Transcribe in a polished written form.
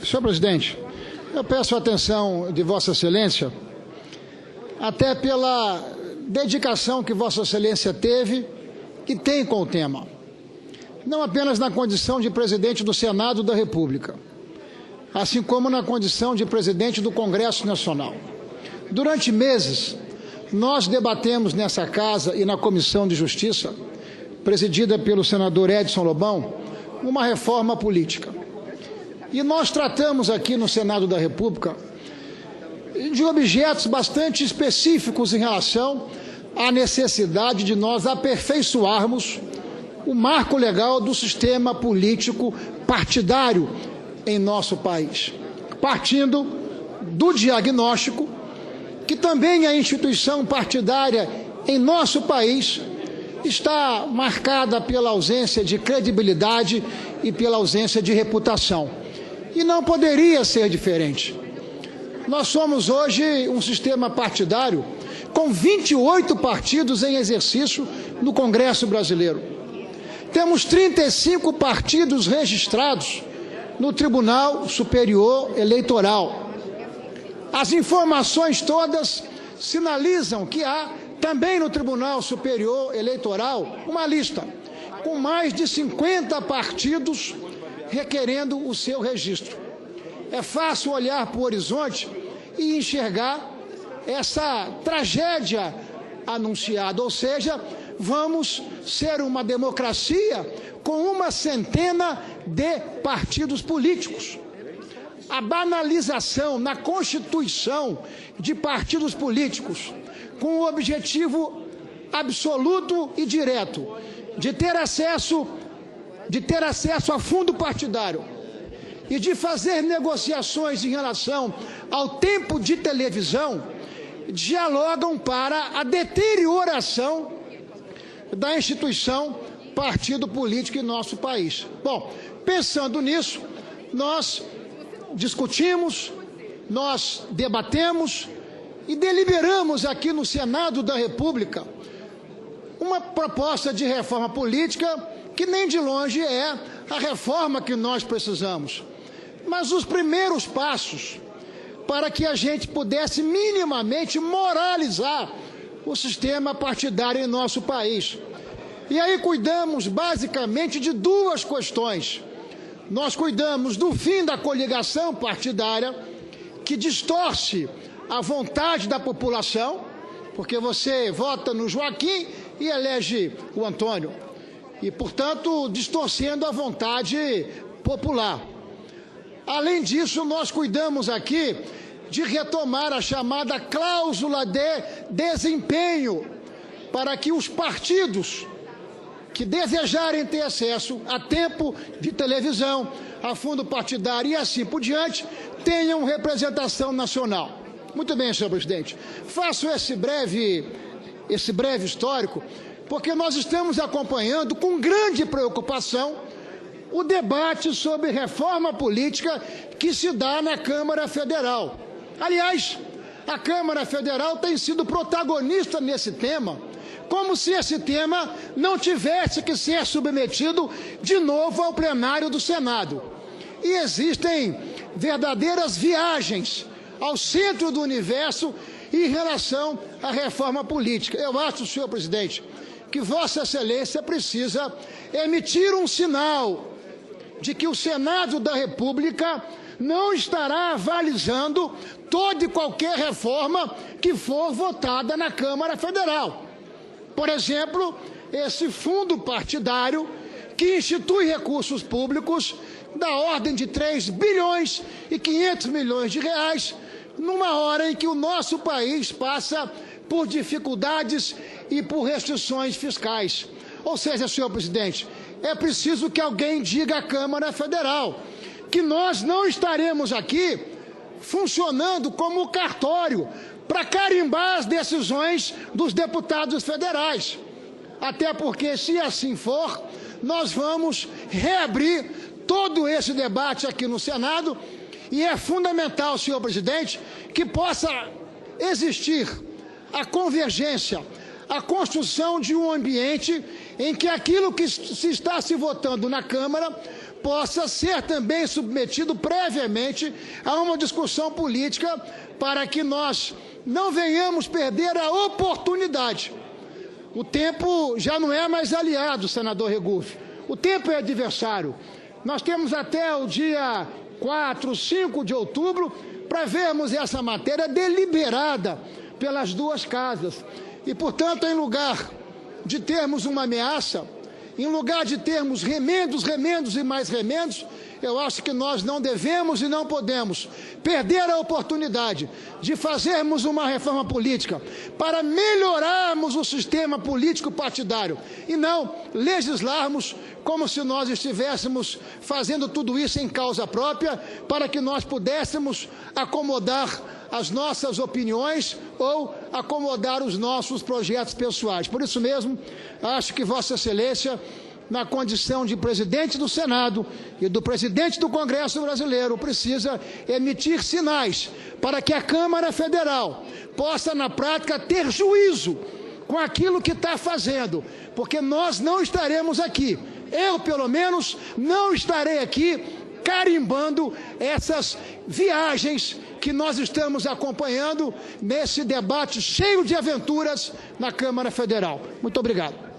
Senhor presidente, eu peço a atenção de Vossa Excelência, até pela dedicação que Vossa Excelência teve e tem com o tema, não apenas na condição de presidente do Senado da República, assim como na condição de presidente do Congresso Nacional. Durante meses, nós debatemos nessa casa e na Comissão de Justiça, presidida pelo senador Edson Lobão, uma reforma política. E nós tratamos aqui no Senado da República de objetos bastante específicos em relação à necessidade de nós aperfeiçoarmos o marco legal do sistema político partidário em nosso país, partindo do diagnóstico que também a instituição partidária em nosso país está marcada pela ausência de credibilidade e pela ausência de reputação. E não poderia ser diferente. Nós somos hoje um sistema partidário com 28 partidos em exercício no Congresso brasileiro. Temos 35 partidos registrados no Tribunal Superior Eleitoral. As informações todas sinalizam que há também no Tribunal Superior Eleitoral uma lista com mais de 50 partidos requerendo o seu registro. É fácil olhar para o horizonte e enxergar essa tragédia anunciada, ou seja, vamos ser uma democracia com uma centena de partidos políticos. A banalização na Constituição de partidos políticos, com o objetivo absoluto e direto de ter acesso a fundo partidário e de fazer negociações em relação ao tempo de televisão, dialogam para a deterioração da instituição partido político em nosso país. Bom, pensando nisso, nós discutimos, nós debatemos e deliberamos aqui no Senado da República uma proposta de reforma política que nem de longe é a reforma que nós precisamos. Mas os primeiros passos para que a gente pudesse minimamente moralizar o sistema partidário em nosso país. E aí cuidamos basicamente de duas questões. Nós cuidamos do fim da coligação partidária, que distorce a vontade da população, porque você vota no Joaquim e elege o Antônio, e, portanto, distorcendo a vontade popular. Além disso, nós cuidamos aqui de retomar a chamada cláusula de desempenho, para que os partidos que desejarem ter acesso a tempo de televisão, a fundo partidário e assim por diante, tenham representação nacional. Muito bem, senhor presidente. Faço esse breve histórico, porque nós estamos acompanhando com grande preocupação o debate sobre reforma política que se dá na Câmara Federal. Aliás, a Câmara Federal tem sido protagonista nesse tema, como se esse tema não tivesse que ser submetido de novo ao plenário do Senado. E existem verdadeiras viagens ao centro do universo em relação à reforma política. Eu acho, senhor presidente, que Vossa Excelência precisa emitir um sinal de que o Senado da República não estará avalizando toda e qualquer reforma que for votada na Câmara Federal. Por exemplo, esse fundo partidário que institui recursos públicos da ordem de 3 bilhões e 500 milhões de reais, numa hora em que o nosso país passa por dificuldades e por restrições fiscais. Ou seja, senhor presidente, é preciso que alguém diga à Câmara Federal que nós não estaremos aqui funcionando como cartório para carimbar as decisões dos deputados federais. Até porque, se assim for, nós vamos reabrir todo esse debate aqui no Senado e é fundamental, senhor presidente, que possa existir a convergência, a construção de um ambiente em que aquilo que se está se votando na Câmara possa ser também submetido previamente a uma discussão política para que nós não venhamos perder a oportunidade. O tempo já não é mais aliado, senador Regufe. O tempo é adversário. Nós temos até o dia 4, 5 de outubro para vermos essa matéria deliberada pelas duas casas. E, portanto, em lugar de termos uma ameaça, em lugar de termos remendos e mais remendos, eu acho que nós não devemos e não podemos perder a oportunidade de fazermos uma reforma política para melhorarmos o sistema político partidário e não legislarmos como se nós estivéssemos fazendo tudo isso em causa própria para que nós pudéssemos acomodar as nossas opiniões ou acomodar os nossos projetos pessoais. Por isso mesmo, acho que Vossa Excelência, na condição de presidente do Senado e do presidente do Congresso Brasileiro, precisa emitir sinais para que a Câmara Federal possa, na prática, ter juízo com aquilo que está fazendo, porque nós não estaremos aqui, eu, pelo menos, não estarei aqui carimbando essas viagens que nós estamos acompanhando nesse debate cheio de aventuras na Câmara Federal. Muito obrigado.